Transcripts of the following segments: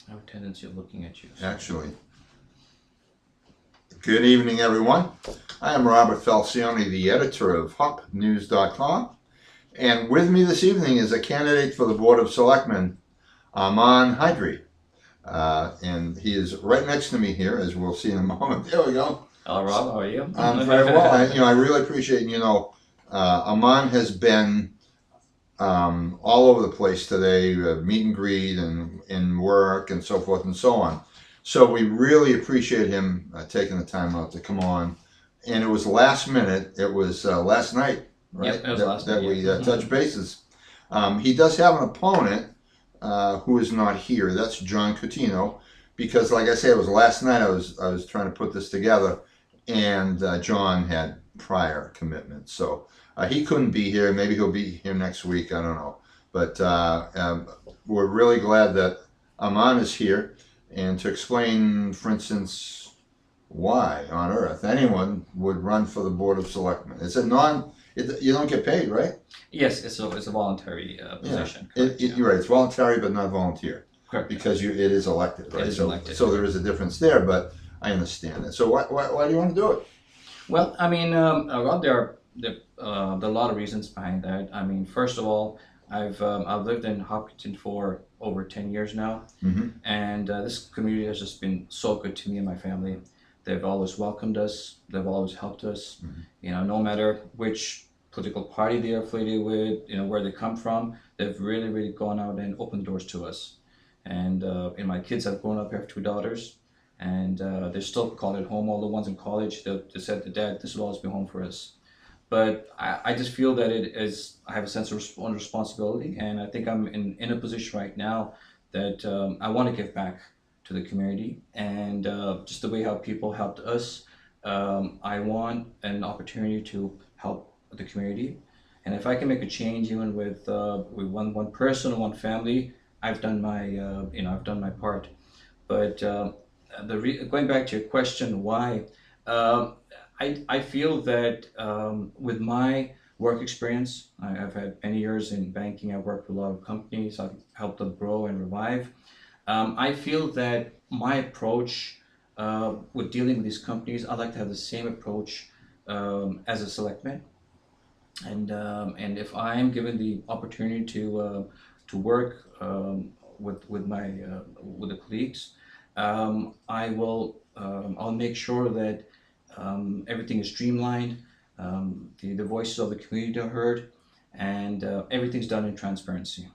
I have a tendency of looking at you. So. Actually. Good evening, everyone. I am Robert Falcioni, the editor of HuckNews.com. And with me this evening is a candidate for the Board of Selectmen, Amman Haidri. And he is right next to me here, as we'll see in a moment. There we go. Hello, Rob. How are you? I'm very well. I really appreciate, Amman has been all over the place today, meet and greet and in work and so forth and so on. So we really appreciate him taking the time out to come on. And it was last minute. It was last night, right? Yep, it was last night, that we yeah. touched bases. He does have an opponent who is not here. That's John Coutinho, because, like I say, it was last night. I was trying to put this together, and John had prior commitments, so he couldn't be here. Maybe he'll be here next week. I don't know, but we're really glad that Amman is here, and to explain, for instance, why on earth anyone would run for the Board of Selectmen. It's a you don't get paid, right? Yes, it's a voluntary position. Yeah. Correct, yeah. You're right. It's voluntary, but not volunteer. Correct. Because it is elected, right? It is elected. So there is a difference there, but I understand that. So why do you want to do it? Well, I mean, Rob, there are a lot of reasons behind that. I mean, first of all, I've lived in Hopkinton for over 10 years now, and this community has just been so good to me and my family. They've always welcomed us. They've always helped us. No matter which political party they are affiliated with, where they come from, they've really, really gone out and opened doors to us. And my kids have grown up. I have two daughters, and they still call it home. All the ones in college, they said to Dad, this will always be home for us. But I just feel that I have a sense of responsibility, and I think I'm in a position right now that I want to give back to the community, and just the way how people helped us. I want an opportunity to help the community, and if I can make a change, even with one person or one family, I've done my part. But going back to your question, why? I feel that with my work experience, I've had many years in banking. I've worked with a lot of companies. I've helped them grow and revive. I feel that my approach with dealing with these companies, I like to have the same approach as a selectman. And if I am given the opportunity to work with the colleagues, I'll make sure that everything is streamlined, the voices of the community are heard, and everything's done in transparency.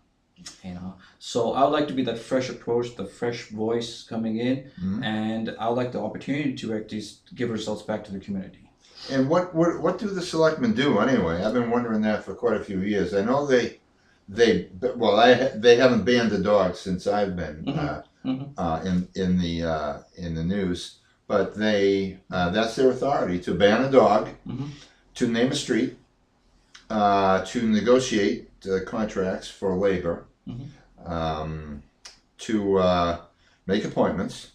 So I would like to be that fresh approach, the fresh voice coming in, and I would like the opportunity to actually give results back to the community. And what do the selectmen do anyway? I've been wondering that for quite a few years. I know they haven't banned the dogs since I've been in the news, but that's their authority to ban a dog, to name a street, to negotiate contracts for labor, to make appointments,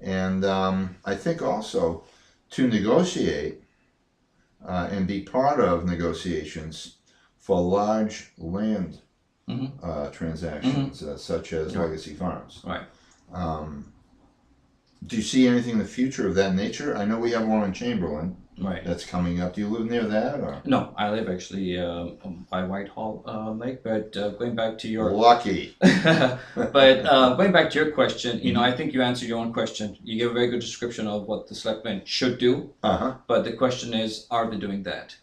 and I think also to negotiate and be part of negotiations for large land transactions, such as legacy farms. Right. Do you see anything in the future of that nature? I know we have one in Chamberlain. Right. That's coming up. Do you live near that, or? No, I live actually by Whitehall Lake. But going back to your lucky. But going back to your question, I think you answered your own question. You gave a very good description of what the selectmen should do. But the question is, are they doing that?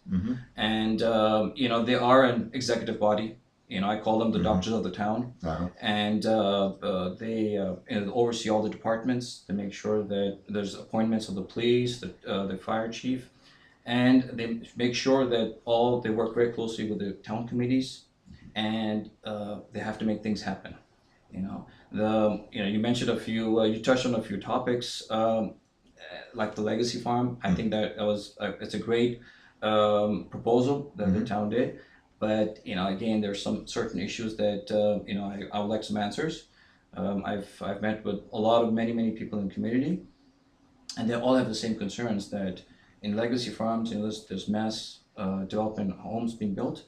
And they are an executive body. I call them the doctors of the town, and they oversee all the departments. They make sure that there's appointments of the police, the fire chief, and they make sure that they work very closely with the town committees, and they have to make things happen. You mentioned you touched on a few topics, like the legacy farm. I think that it's a great proposal that the town did. But again, there's some certain issues that I would like some answers. I've met with many people in the community, and they all have the same concerns that in legacy farms, there's mass development homes being built.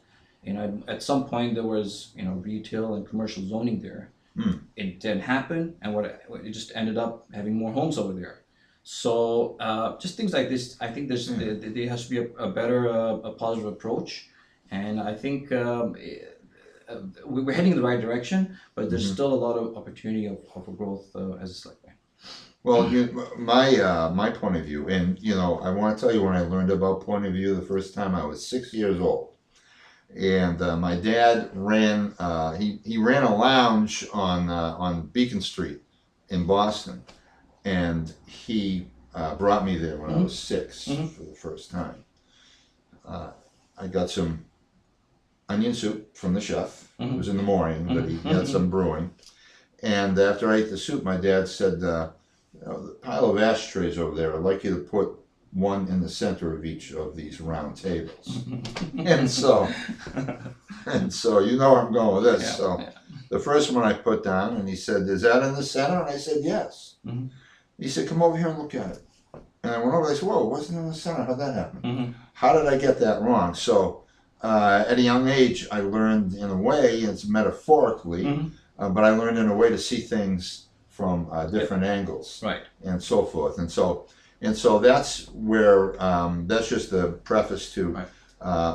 At some point there was retail and commercial zoning there. it didn't happen, and it just ended up having more homes over there. So just things like this, I think there has to be a better, a positive approach, and I think we're heading in the right direction, but there's still a lot of opportunity of growth as a selectman. Well, my point of view, and I want to tell you when I learned about point of view the first time, I was 6 years old, and my dad ran. He ran a lounge on Beacon Street in Boston, and he brought me there when I was 6 for the first time. I got some onion soup from the chef. It was in the morning, but he had some brewing. And after I ate the soup, my dad said, the pile of ashtrays over there, I'd like you to put one in the center of each of these round tables. and so you know where I'm going with this. The first one I put down, and he said, is that in the center? And I said, yes. He said, come over here and look at it. And I went over, I said, whoa, it wasn't in the center. How'd that happen? How did I get that wrong? So at a young age, I learned in a way, it's metaphorically, but I learned in a way to see things from different angles, right, and so forth. And so that's where that's just a preface to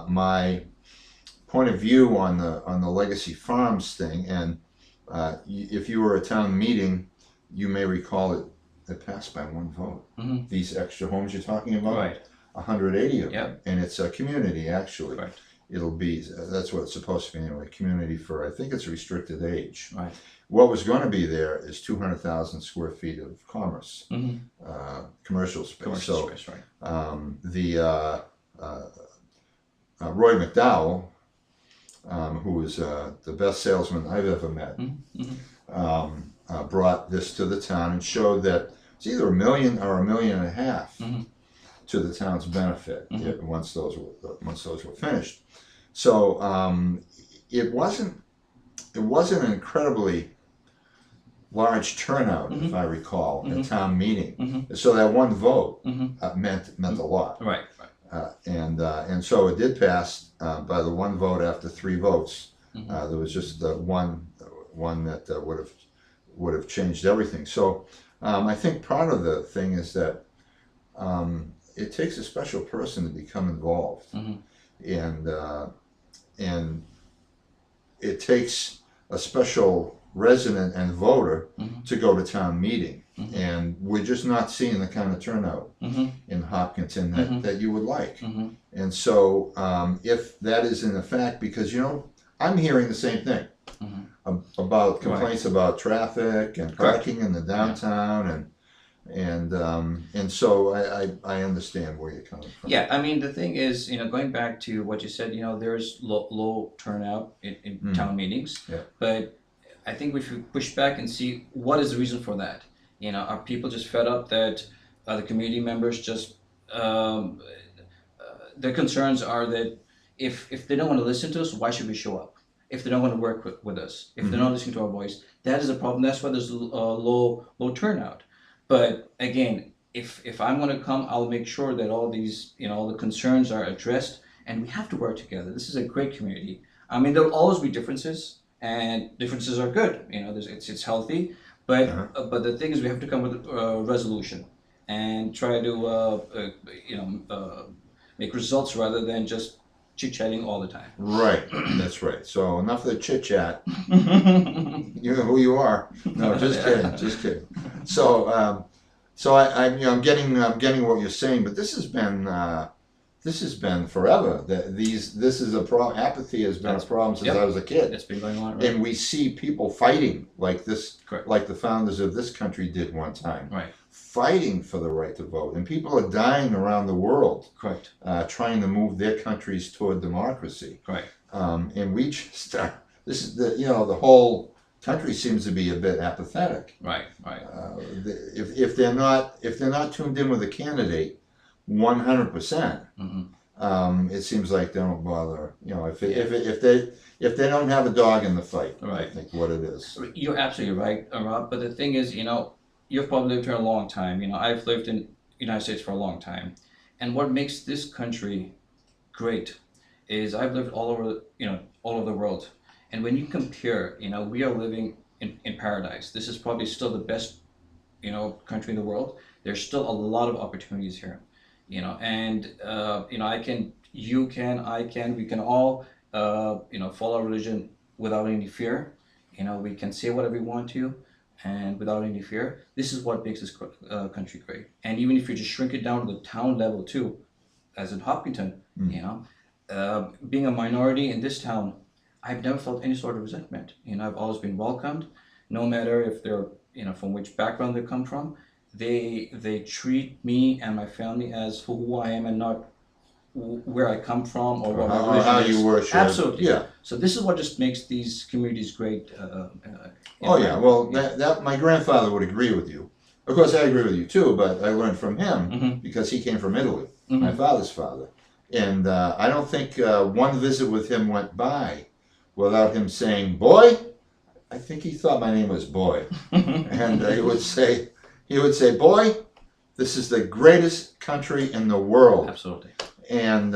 my point of view on the legacy farms thing. And if you were at a town meeting, you may recall it passed by one vote. These extra homes you're talking about, right, 180 of them, and it's a community actually. Right. It'll be, that's what it's supposed to be anyway, community for, I think it's restricted age. Right. What was going to be there is 200,000 square feet of commerce, commercial space. Commercial space, right. Roy McDowell, who was the best salesman I've ever met, brought this to the town and showed that it's either $1 million or $1.5 million to the town's benefit once those were finished. So it wasn't an incredibly large turnout, if I recall, at town meeting. So that one vote meant a lot. Right. And so it did pass by the one vote after 3 votes. There was just the one that would have changed everything. So I think part of the thing is that it takes a special person to become involved, and it takes a special resident and voter to go to town meeting, and we're just not seeing the kind of turnout in Hopkinton that you would like. And so if that is in effect, because I'm hearing the same thing about complaints about traffic and parking in the downtown, and so I understand where you're coming from. Yeah, I mean the thing is, going back to what you said, there's low turnout in town meetings, but I think we should push back and see what is the reason for that. Are people just fed up that the community members just their concerns are that if they don't want to listen to us, why should we show up? If they don't want to work with us, if they're not listening to our voice, that is a problem. That's why there's low turnout. But again, if I'm going to come, I'll make sure that all these, all the concerns are addressed, and we have to work together. This is a great community. I mean, there'll always be differences, and differences are good. It's healthy, but the thing is, we have to come with a resolution and try to make results rather than just chit-chatting all the time. Right, that's right. So enough of the chit-chat. You know who you are. No, just kidding. So I'm getting what you're saying, but this has been forever. This is a problem. Apathy has been a problem since I was a kid. It's been going on, right? And we see people fighting like this, Correct. like the founders of this country did one time. Right. Fighting for the right to vote, and people are dying around the world. Correct. Trying to move their countries toward democracy. Right. And we just this is the whole country seems to be a bit apathetic. Right. If they're not tuned in with a candidate 100%, it seems like they don't bother. If they don't have a dog in the fight, right. I think what it is. You're absolutely right, Rob. But the thing is, you've probably lived here a long time. I've lived in the United States for a long time, and what makes this country great is I've lived all over the world. And when you compare, we are living in paradise. This is probably still the best, country in the world. There's still a lot of opportunities here, and I can, we can all, follow religion without any fear. We can say whatever we want to, and without any fear. This is what makes this country great. And even if you just shrink it down to the town level too, as in Hopkinton, being a minority in this town, I've never felt any sort of resentment. I've always been welcomed, no matter if they're, from which background they come from. They treat me and my family as for who I am, and not where I come from or what my Or religion how is. you worship. Absolutely. Yeah. So this is what just makes these communities great. Oh yeah. Well, that my grandfather would agree with you. Of course, I agree with you too. But I learned from him because he came from Italy. My father's father, and I don't think one visit with him went by without him saying, "Boy." I think he thought my name was Boy, and he would say, "Boy, this is the greatest country in the world." Absolutely. And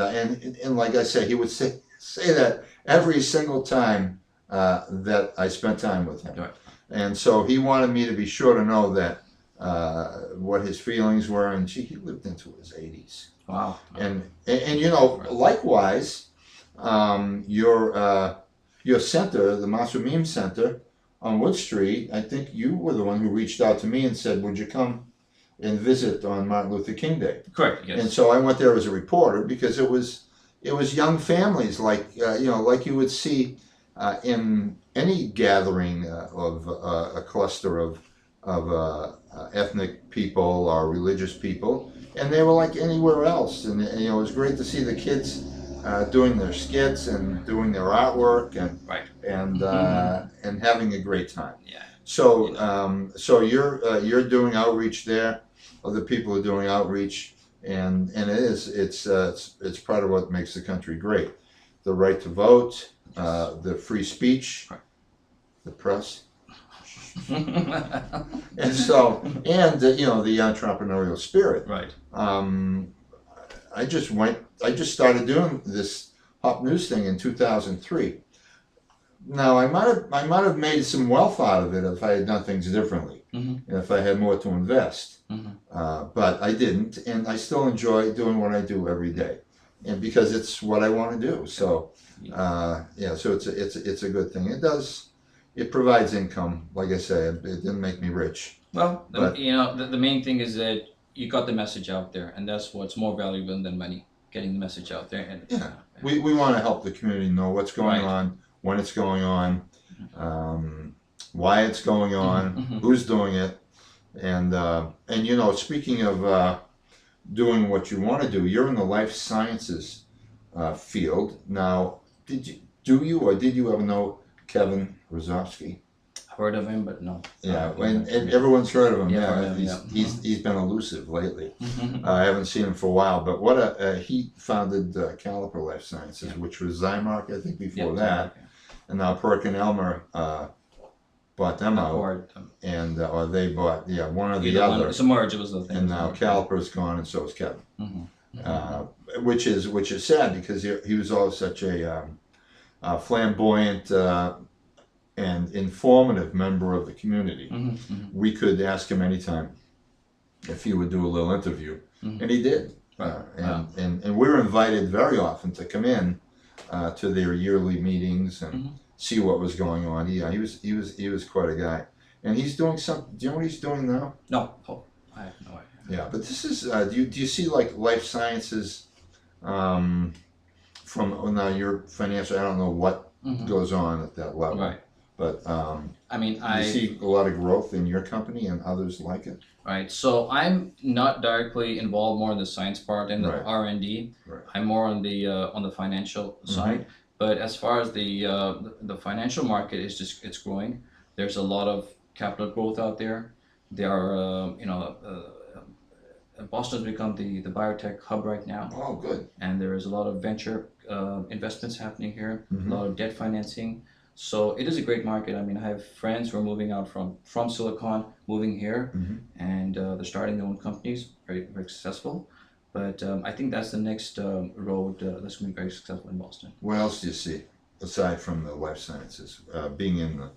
like I said, he would say that every single time that I spent time with him. Right. And so he wanted me to be sure to know that what his feelings were, and he lived into his 80s. Wow. And likewise, your center, the Masumim Center on Wood Street, I think you were the one who reached out to me and said, "Would you come and visit on Martin Luther King Day?" Correct. Yes. And so I went there as a reporter because it was young families like like you would see in any gathering of a cluster of ethnic people or religious people, and they were like anywhere else. And it was great to see the kids doing their skits and doing their artwork and right. and having a great time. Yeah. So so you're doing outreach there. Other people are doing outreach, and it's part of what makes the country great. The right to vote, the free speech, the press, and so the entrepreneurial spirit. Right. I just started doing this Hop News thing in 2003. Now I might have made some wealth out of it if I had done things differently, and if I had more to invest. But I didn't, and I still enjoy doing what I do every day, and because it's what I want to do. So so it's a good thing. It provides income. Like I say, it didn't make me rich. Well, the main thing is that you got the message out there, and that's what's more valuable than money. Getting the message out there. And we want to help the community know what's going Right. on, when it's going on, why it's going on, who's doing it, and speaking of doing what you want to do, you're in the life sciences field now. Did you ever know Kevin Rosowski? Heard of him, but no. Yeah, and everyone's heard of him. Yeah, Yeah, heard of him, he's been elusive lately. I haven't seen him for a while, but he founded Caliper Life Sciences, which was Zymark, I think, before that, and now Perk and Elmer bought them out, and or they bought one or the other. It's a merge. It was the thing. And now Caliper's gone, and so is Kevin, which is sad because he was always such a flamboyant and informative member of the community. We could ask him anytime if he would do a little interview, and he did. And we were invited very often to come in to their yearly meetings and see what was going on. Yeah, he was quite a guy, and he's doing something. Do you know what he's doing now? No, I have no idea. Yeah, but this is. Do you see like life sciences from now your financial? I don't know what goes on at that level. Right. But I see a lot of growth in your company and others like it. Right. So I'm not directly involved more in the science part and the R&D. Right. I'm more on the financial side. But as far as the financial market it's growing. There's a lot of capital growth out there. There are Boston's become the biotech hub right now. Oh, good. And there is a lot of venture investments happening here. A lot of debt financing. So it is a great market. I mean, I have friends who are moving out from Silicon, moving here, and they're starting their own companies, very, very successful. But I think that's the next road that's going to be very successful in Boston. What else do you see aside from the life sciences? Being in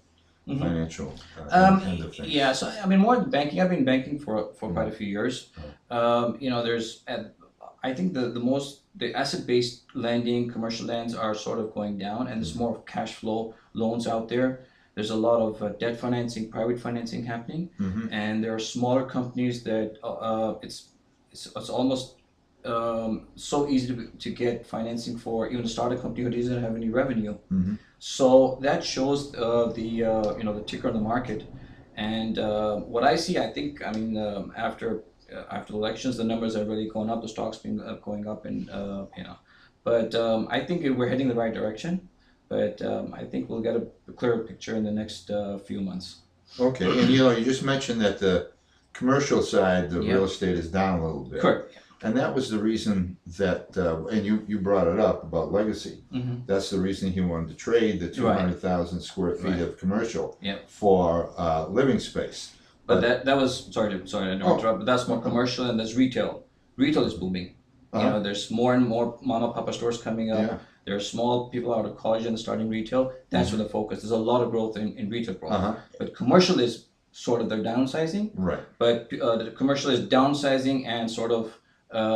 financial end of things? Yeah, so I mean, more than banking. I've been banking for quite a few years. You know, I think the asset-based lending, commercial lands are sort of going down, and there's more cash flow loans out there. There's a lot of debt financing, private financing happening, and there are smaller companies that it's almost so easy to get financing for even a startup company who doesn't have any revenue. So that shows you know, the ticker on the market, and what I see, I think, I mean, after the elections, the numbers are really going up. The stock's been going up, and you know, but I think we're heading the right direction. But I think we'll get a clearer picture in the next few months. Okay, and you know, you just mentioned that the commercial side, the Yeah. real estate is down a little bit. Correct. And that was the reason that, and you brought it up about legacy. That's the reason he wanted to trade the 200,000 square feet of commercial for living space. But that was sorry to interrupt, but that's more commercial, and there's retail. Retail is booming. You know, there's more and more mom and papa stores coming up. Yeah. There are small people out of college and starting retail. That's where the focus. There's a lot of growth in retail growth. But commercial is sort of their downsizing. Right. But the commercial is downsizing and sort of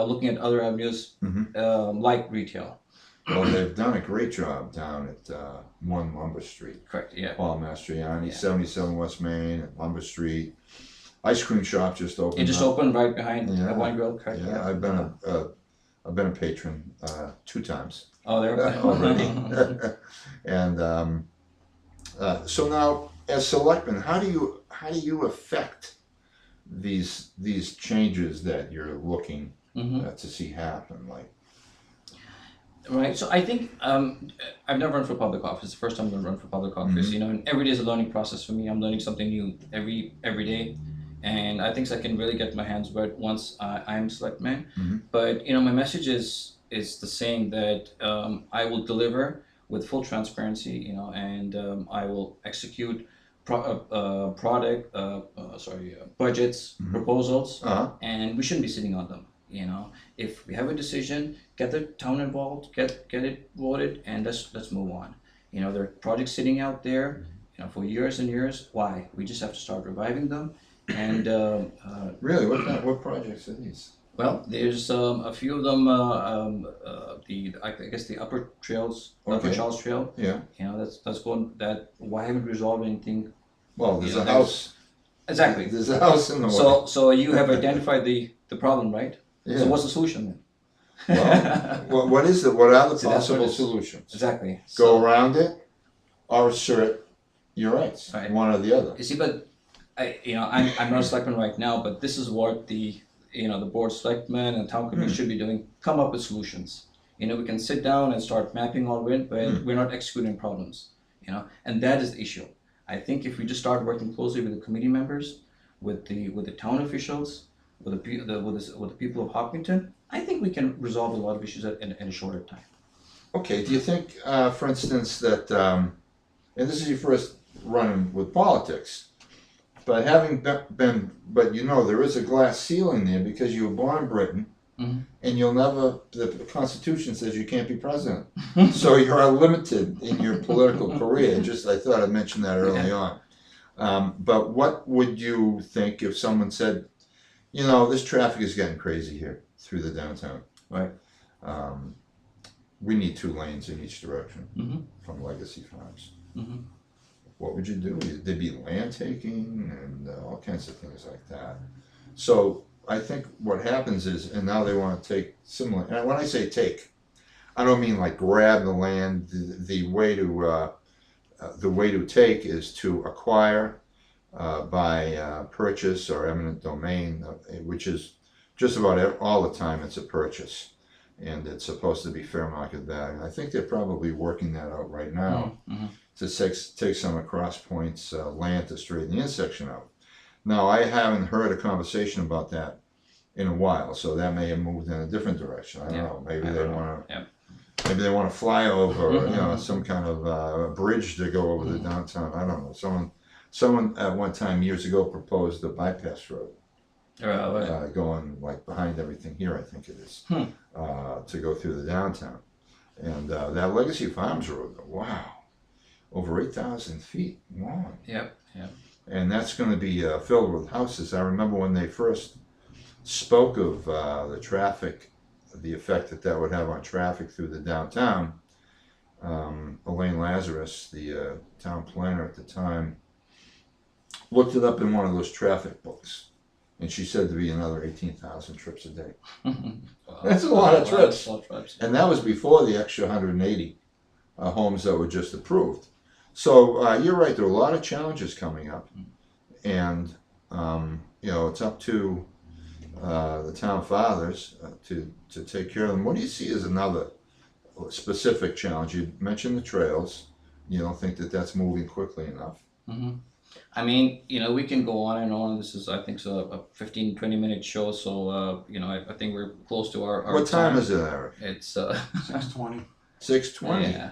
looking at other avenues like retail. Well, they've done a great job down at 1 Lumber Street. Correct, yeah. Paul Mastriani, 77 West Main, at Lumber Street. Ice cream shop just opened. It just opened right behind the wine grill. Correct. Yeah, I've been a patron 2 times. Oh, there. Already. And so now, as selectmen, how do you affect these changes that you're looking to see happen? Like, right. So I think I've never run for public office. It's the first time I'm going to run for public office. You know, and every day is a learning process for me. I'm learning something new every day, and I think I can really get my hands wet once I'm selectman. But you know, my message is the same, that I will deliver with full transparency. You know, and I will execute budgets, proposals, and we shouldn't be sitting on them. You know, if we have a decision, get the town involved, get it voted, and let's move on. You know, there are projects sitting out there, you know, for years and years. Why? We just have to start reviving them. And really, what projects are these? well, there's a few of them. I guess the Upper Trails, Upper Charles Trail. Yeah. You know, that's going. That why haven't we resolved anything? Well, there's You a know, house. Exactly. There's a house in the way. So you have identified the problem, right? Yeah. So what's the solution then? Well, what is it? What are the See, that's what possible it is. solutions? Exactly. Go around it, or assert your rights. Right. One or the other. You see, but I'm not a selectman right now, but this is what the board of selectmen and town committee should be doing. Come up with solutions. You know, we can sit down and start mapping all of it, but we're not executing problems. You know, and that is the issue. I think if we just start working closely with the committee members, with the town officials, with the people of Hopkinton, I think we can resolve a lot of issues in a shorter time. Okay. Do you think, for instance, that, and this is your first run with politics, but but you know, there is a glass ceiling there because you were born in Britain, and you'll never. The Constitution says you can't be president, so you're limited in your political career. I thought I'd mention that early on. But what would you think if someone said, you know, this traffic is getting crazy here through the downtown. Right. We need 2 lanes in each direction from legacy farms. What would you do? There'd be land taking and all kinds of things like that. So I think what happens is, and now they want to take similar, and when I say take, I don't mean like grab the land. The way to take is to acquire by purchase or eminent domain, which is just about all the time it's a purchase, and it's supposed to be fair market value. I think they're probably working that out right now to take some of Cross Point's land to straighten the intersection out. Now, I haven't heard a conversation about that in a while, so that may have moved in a different direction. I don't know. Maybe they want to. Maybe they want to fly over, you know, some kind of bridge to go over the downtown. I don't know. Someone at one time years ago proposed a bypass road, going like behind everything here, I think it is, to go through the downtown. And that Legacy Farms Road, wow. over 8,000 feet long. Yep. Yep. And that's going to be filled with houses. I remember when they first spoke of the traffic, the effect that would have on traffic through the downtown. Elaine Lazarus, the town planner at the time, looked it up in one of those traffic books, and she said to be another 18,000 trips a day. Wow. That's a lot of trips. A lot of trips. And that was before the extra 180 homes that were just approved. So you're right, there are a lot of challenges coming up, and it's up to the town fathers to take care of them. What do you see as another specific challenge? You mentioned the trails. You don't think that that's moving quickly enough. Mm-hmm. I mean, we can go on and on. This is, I think, a 15, 20-minute show. So, I think we're close to our What time is it, Eric? It's 6:20. 6:20. Yeah.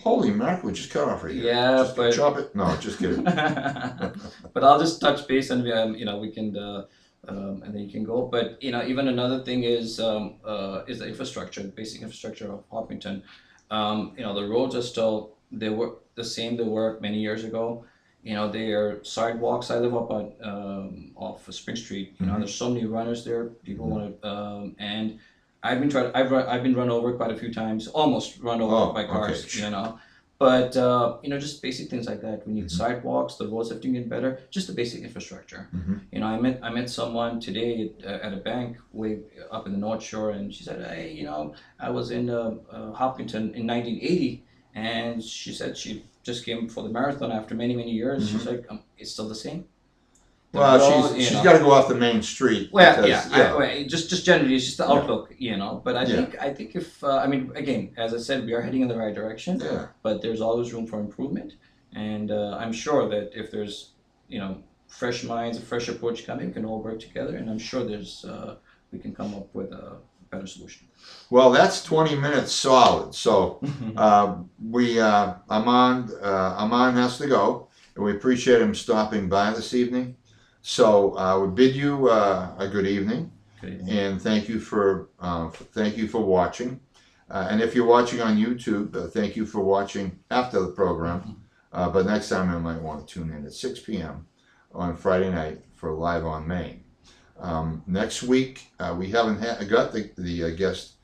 Holy mackerel, we just cut off right here. Yeah, Just but chop it. No, just kidding. but I'll just touch base and we can and then you can go. But even another thing is the infrastructure, basic infrastructure of Hopkinton. The roads are still they were the same they were many years ago. They are sidewalks. I live up on off of Spring Street. There's so many runners there. People want to and I've been run over quite a few times, almost run over by cars, okay. But just basic things like that. We need sidewalks. The roads have to get better. Just the basic infrastructure. I met someone today at a bank way up in the North Shore, and she said, "Hey, I was in Hopkinton in 1980," and she said she just came for the marathon after many years. She's like, "It's still the same." Well, she's got to go off the main street. Well, because, just generally, it's just the outlook, But I think if again, as I said, we are heading in the right direction. Yeah. But there's always room for improvement, and I'm sure that if there's fresh minds, a fresh approach coming, we can all work together, and I'm sure we can come up with a better solution. Well, that's 20 minutes solid. So Amman has to go, and we appreciate him stopping by this evening. So we bid you a good evening, and thank you for watching. And if you're watching on YouTube, thank you for watching after the program. But next time you might want to tune in at 6 p.m. on Friday night for Live on Main. Next week we haven't got the guest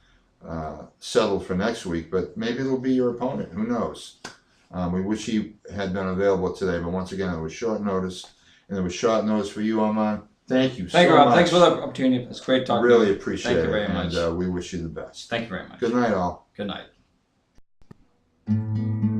settled for next week, but maybe it'll be your opponent. Who knows? We wish he had been available today, but once again, it was short notice. And it was short notice for you, Amman. Thank you so much. Rob. Thanks for the opportunity. It's great talking to you. Really appreciate it. Thank you very much. And we wish you the best. Thank you very much. Good night, all. Good night.